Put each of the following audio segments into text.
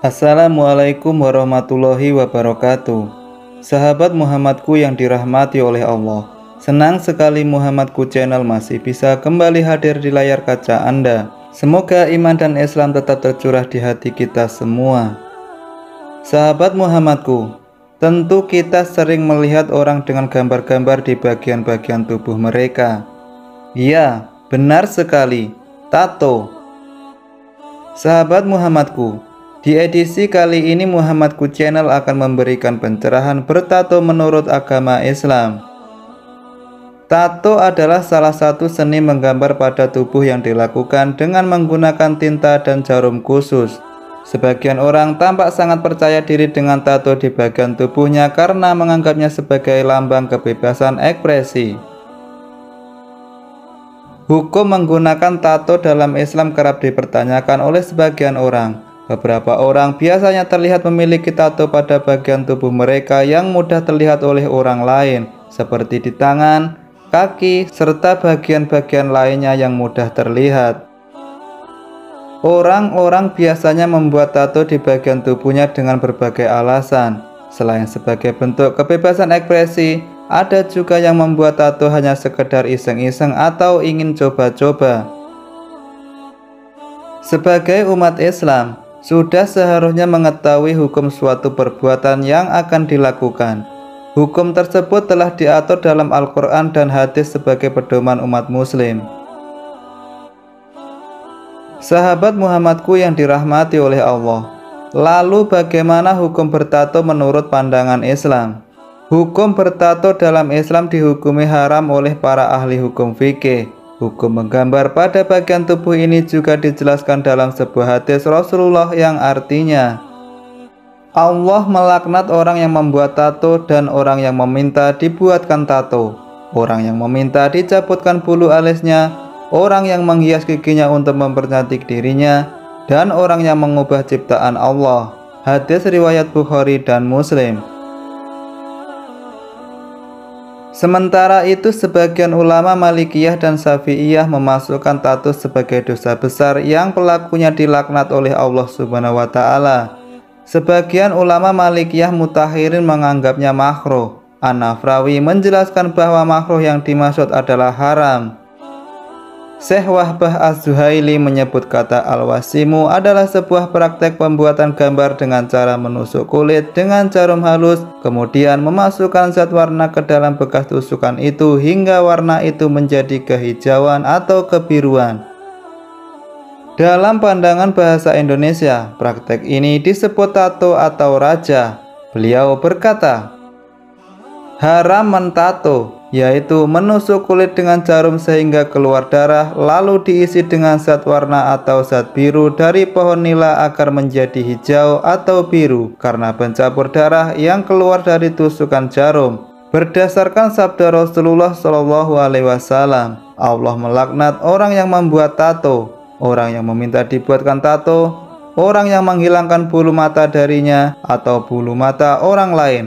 Assalamualaikum warahmatullahi wabarakatuh. Sahabat Muhammadku yang dirahmati oleh Allah, senang sekali Muhammadku channel masih bisa kembali hadir di layar kaca Anda. Semoga iman dan Islam tetap tercurah di hati kita semua. Sahabat Muhammadku, tentu kita sering melihat orang dengan gambar-gambar di bagian-bagian tubuh mereka. Ya, benar sekali, tato. Sahabat Muhammadku, di edisi kali ini Muhammadku Channel akan memberikan pencerahan bertato menurut agama Islam. Tato adalah salah satu seni menggambar pada tubuh yang dilakukan dengan menggunakan tinta dan jarum khusus. Sebagian orang tampak sangat percaya diri dengan tato di bagian tubuhnya karena menganggapnya sebagai lambang kebebasan ekspresi. Hukum menggunakan tato dalam Islam kerap dipertanyakan oleh sebagian orang. Beberapa orang biasanya terlihat memiliki tato pada bagian tubuh mereka yang mudah terlihat oleh orang lain, seperti di tangan, kaki, serta bagian-bagian lainnya yang mudah terlihat. Orang-orang biasanya membuat tato di bagian tubuhnya dengan berbagai alasan. Selain sebagai bentuk kebebasan ekspresi, ada juga yang membuat tato hanya sekedar iseng-iseng atau ingin coba-coba. Sebagai umat Islam, sudah seharusnya mengetahui hukum suatu perbuatan yang akan dilakukan. Hukum tersebut telah diatur dalam Al-Quran dan hadis sebagai pedoman umat muslim. Sahabat Muhammadku yang dirahmati oleh Allah, lalu bagaimana hukum bertato menurut pandangan Islam? Hukum bertato dalam Islam dihukumi haram oleh para ahli hukum fikih. Hukum menggambar pada bagian tubuh ini juga dijelaskan dalam sebuah hadis Rasulullah yang artinya, Allah melaknat orang yang membuat tato dan orang yang meminta dibuatkan tato, orang yang meminta dicabutkan bulu alisnya, orang yang menghias giginya untuk mempercantik dirinya, dan orang yang mengubah ciptaan Allah. Hadis riwayat Bukhari dan Muslim. Sementara itu, sebagian ulama Malikiyah dan Syafi'iyah memasukkan tato sebagai dosa besar yang pelakunya dilaknat oleh Allah Subhanahu wa Ta'ala. Sebagian ulama Malikiyah mutahirin menganggapnya makruh. An-Nafrawi menjelaskan bahwa makruh yang dimaksud adalah haram. Syekh Wahbah Az-Zuhaili menyebut kata al-wasimu adalah sebuah praktek pembuatan gambar dengan cara menusuk kulit dengan jarum halus, kemudian memasukkan zat warna ke dalam bekas tusukan itu hingga warna itu menjadi kehijauan atau kebiruan. Dalam pandangan bahasa Indonesia, praktek ini disebut tato atau raja. Beliau berkata, haram mentato, yaitu menusuk kulit dengan jarum sehingga keluar darah, lalu diisi dengan zat warna atau zat biru dari pohon nila agar menjadi hijau atau biru karena pencampur darah yang keluar dari tusukan jarum. Berdasarkan sabda Rasulullah SAW, Allah melaknat orang yang membuat tato, orang yang meminta dibuatkan tato, orang yang menghilangkan bulu mata darinya atau bulu mata orang lain,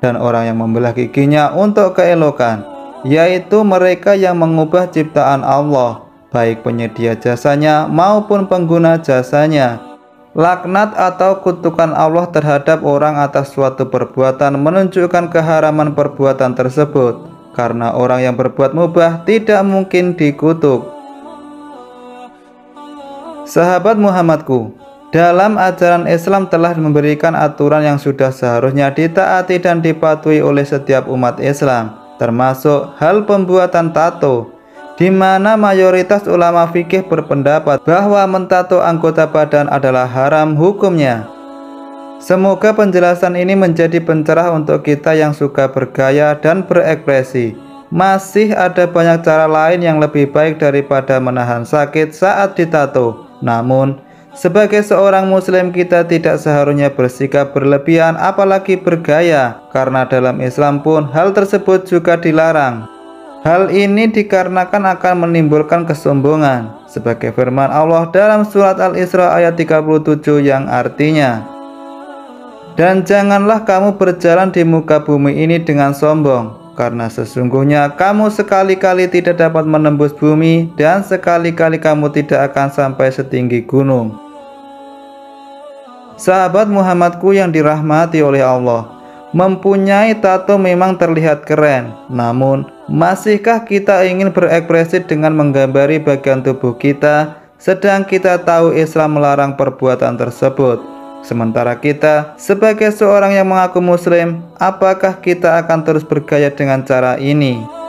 dan orang yang membelah giginya untuk keelokan, yaitu mereka yang mengubah ciptaan Allah, baik penyedia jasanya maupun pengguna jasanya. Laknat atau kutukan Allah terhadap orang atas suatu perbuatan menunjukkan keharaman perbuatan tersebut, karena orang yang berbuat mubah tidak mungkin dikutuk. Sahabat Muhammadku, dalam ajaran Islam telah memberikan aturan yang sudah seharusnya ditaati dan dipatuhi oleh setiap umat Islam, termasuk hal pembuatan tato, di mana mayoritas ulama fikih berpendapat bahwa mentato anggota badan adalah haram hukumnya. Semoga penjelasan ini menjadi pencerah untuk kita yang suka bergaya dan berekspresi. Masih ada banyak cara lain yang lebih baik daripada menahan sakit saat ditato. Namun, sebagai seorang muslim kita tidak seharusnya bersikap berlebihan apalagi bergaya, karena dalam Islam pun hal tersebut juga dilarang. Hal ini dikarenakan akan menimbulkan kesombongan, sebagai firman Allah dalam surat Al-Isra ayat 37 yang artinya, dan janganlah kamu berjalan di muka bumi ini dengan sombong, karena sesungguhnya kamu sekali-kali tidak dapat menembus bumi dan sekali-kali kamu tidak akan sampai setinggi gunung. Sahabat Muhammadku yang dirahmati oleh Allah, mempunyai tato memang terlihat keren, namun masihkah kita ingin berekspresi dengan menggambari bagian tubuh kita, sedang kita tahu Islam melarang perbuatan tersebut? Sementara kita sebagai seorang yang mengaku muslim, apakah kita akan terus bergaya dengan cara ini?